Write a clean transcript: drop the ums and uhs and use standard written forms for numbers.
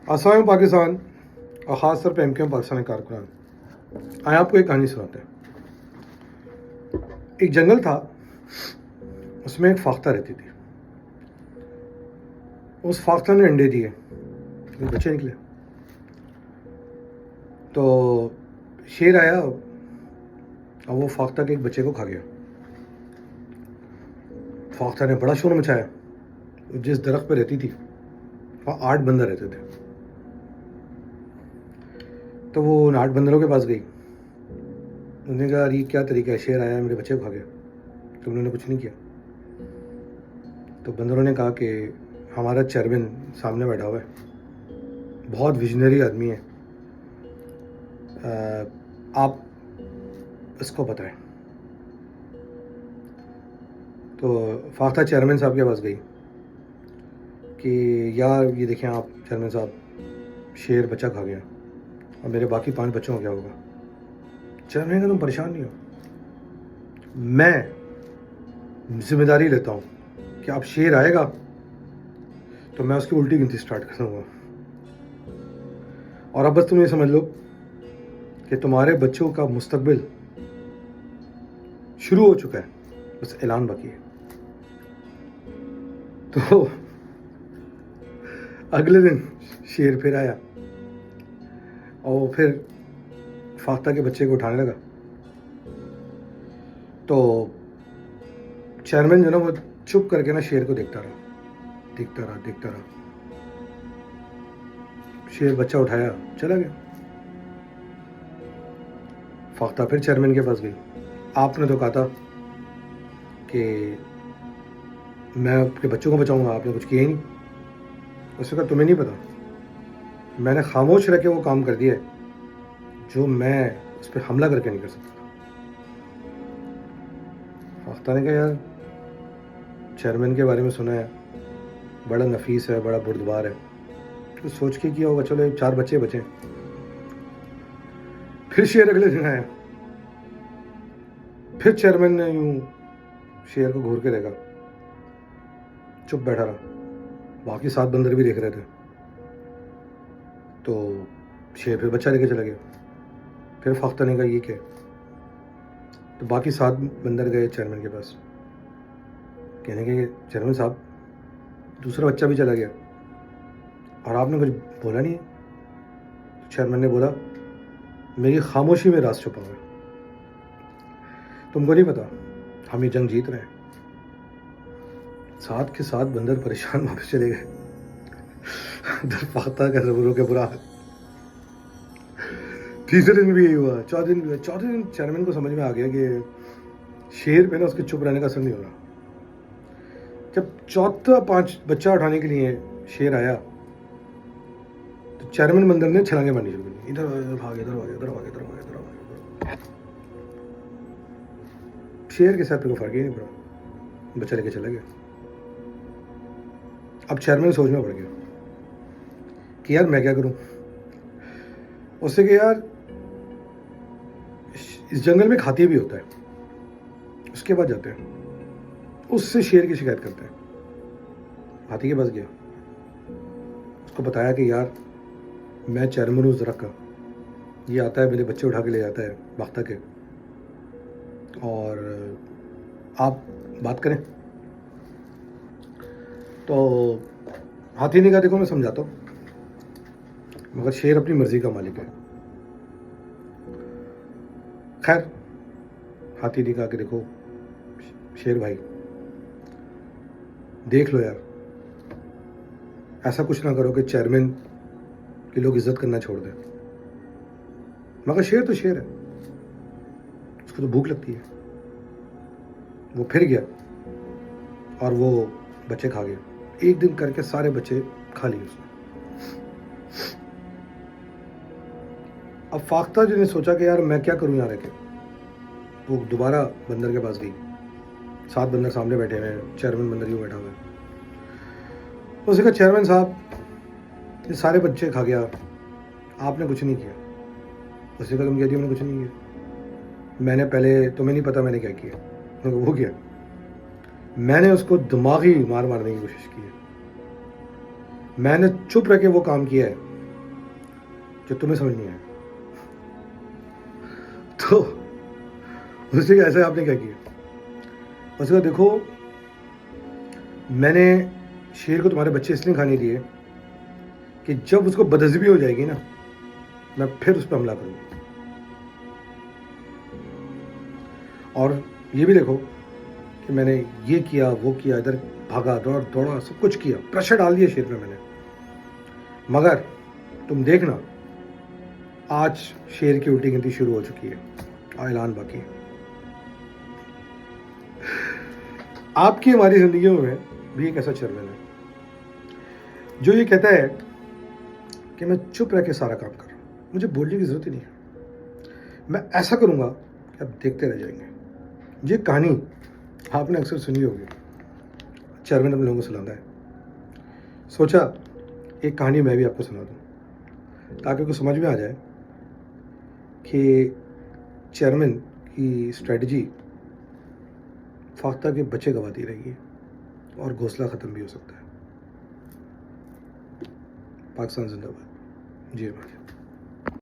आसाम पाकिस्तान और ख़ास तौर पर एमकेएम पाकिस्तान के कारकुनान आए आपको एक कहानी सुनाते हैं। एक जंगल था, उसमें एक फाख्ता रहती थी। उस फाख्ता ने अंडे दिए, बच्चे निकले। तो शेर आया और वो फाख्ता के एक बच्चे को खा गया। फाख्ता ने बड़ा शोर मचाया। जिस दरख्त पे रहती थी वहाँ 8 बंदर रहते थे। तो वो उन 8 बंदरों के पास गई। उन्होंने कहा, ये क्या तरीका है, शेर आया मेरे बच्चे को खा गया। तो उन्होंने कुछ नहीं किया। तो बंदरों ने कहा कि हमारा चेयरमैन सामने बैठा हुआ है, बहुत विजनरी आदमी है, आप इसको बताएं। तो फाख्ता चेयरमैन साहब के पास गई कि यार ये देखें आप चेयरमैन साहब, शेर बच्चा खा गया और मेरे बाकी 5 बच्चों को क्या होगा। चेयरमैन का तुम परेशान नहीं हो, मैं जिम्मेदारी लेता हूँ कि आप शेर आएगा तो मैं उसकी उल्टी गिनती स्टार्ट कर दूँगा। और अब बस तुम ये समझ लो कि तुम्हारे बच्चों का मुस्तकबिल शुरू हो चुका है, बस ऐलान बाकी है। तो अगले दिन शेर फिर आया और फिर फाख्ता के बच्चे को उठाने लगा। तो चेयरमैन जो ना वो चुप करके ना शेर को देखता रहा। शेर बच्चा उठाया, चला गया। फाख्ता फिर चेयरमैन के पास गई। आपने तो कहा था कि मैं आपके बच्चों को बचाऊंगा, आपने कुछ किया ही नहीं। उसने कहा, तुम्हें नहीं पता, मैंने खामोश रह के वो काम कर दिया है जो मैं उस पर हमला करके नहीं कर सकता। फाख्ता ने कहा, यार चेयरमैन के बारे में सुना है, बड़ा नफीस है, बड़ा बुर्दबार है, तो सोच के किया होगा, चलो 4 बच्चे बचे। फिर शेर अगले दिन आया। फिर चेयरमैन ने यूं शेर को घूर के देखा, चुप बैठा रहा। बाकी 7 बंदर भी देख रहे थे। तो शेर फिर बच्चा लेके चला गया। फिर फाख्ता ने कहा, ये क्या? तो बाकी 7 बंदर गए चेयरमैन के पास, कहने के चेयरमैन साहब दूसरा बच्चा भी चला गया और आपने कुछ बोला नहीं है। तो चेयरमैन ने बोला, मेरी खामोशी में राज छुपा हुआ है, तुमको नहीं पता, हम ये जंग जीत रहे हैं। 7 के 7 बंदर परेशान वापस चले गए। फाख्ता का जबरों के बुरा हाल। तीसरे दिन भी यही हुआ, चौथे दिन भी हुआ। चौथे दिन चेयरमैन को समझ में आ गया कि शेर पे ना उसके चुप रहने का असर नहीं हो रहा। जब चौथा 5 बच्चा उठाने के लिए शेर आया तो चेयरमैन बंदर ने छलांगे मारनी शुरू कर दी। इधर भाग, इधर भाग, इधर भाग, इधर भाग, इधर भाग। शेर के साथ को फर्क ही नहीं पड़ा, बच्चा लेके चला गया। अब चेयरमैन सोच में पड़ गया कि यार मैं क्या करूं। उससे कि यार इस जंगल में हाथी भी होता है। उसके बाद जाते हैं, उससे शेर की शिकायत करते हैं। हाथी के पास गया, उसको बताया कि यार मैं चेयरमैन हूँ दरख्त का, ये आता है मेरे बच्चे उठा के ले जाता है बाख्ता के, और आप बात करें। तो हाथी ने कहा, देखो मैं समझाता हूँ, मगर शेर अपनी मर्जी का मालिक है। खैर हाथी ने कहा कि देखो शेर भाई, देख लो यार, ऐसा कुछ ना करो कि चेयरमैन के लोग इज्जत करना छोड़ दें। मगर शेर तो शेर है, उसको तो भूख लगती है। वो फिर गया और वो बच्चे खा गया। एक दिन करके सारे बच्चे खा लिए उसने। अब फाख्ता जी ने सोचा कि यार मैं क्या करूं यहाँ रह के। वो दोबारा बंदर के पास गई। 7 बंदर सामने बैठे हुए हैं, चेयरमैन बंदर ही बैठा हुआ है। उसने कहा, चेयरमैन साहब ये सारे बच्चे खा गया, आपने कुछ नहीं किया। उसने कहा, तुम कहती हो मैंने कुछ नहीं किया? मैंने पहले, तुम्हें नहीं पता मैंने क्या किया। वो किया, मैंने उसको दिमागी मार मारने की कोशिश की है। मैंने चुप रह के वो काम किया है जो तुम्हें समझ नहीं आया। तो उसने कहा, ऐसा आपने क्या किया? उसने कहा, देखो मैंने शेर को तुम्हारे बच्चे इसलिए खाने दिए कि जब उसको बदहज़मी हो जाएगी ना, मैं फिर उस पर हमला करूँगा। और ये भी देखो कि मैंने ये किया, वो किया, इधर भागा, दौड़ा, सब कुछ किया, प्रेशर डाल दिया शेर पे मैंने। मगर तुम देखना, आज शेर की उल्टी गिनती शुरू हो चुकी है, ऐलान बाकी है। आपकी हमारी जिंदगियों में भी एक ऐसा चेयरमैन है जो ये कहता है कि मैं चुप रह के सारा काम कर रहा हूँ, मुझे बोलने की जरूरत ही नहीं है, मैं ऐसा करूँगा कि आप देखते रह जाएंगे। ये कहानी आपने अक्सर सुनी होगी, चेयरमैन अपने लोगों को सुनाता है। सोचा एक कहानी मैं भी आपको सुना दूँ ताकि आपको समझ में आ जाए कि चेयरमैन की स्ट्रेटजी फाख्ता के बच्चे गंवाती रही है और घोंसला ख़त्म भी हो सकता है। पाकिस्तान जिंदाबाद। जी हमारे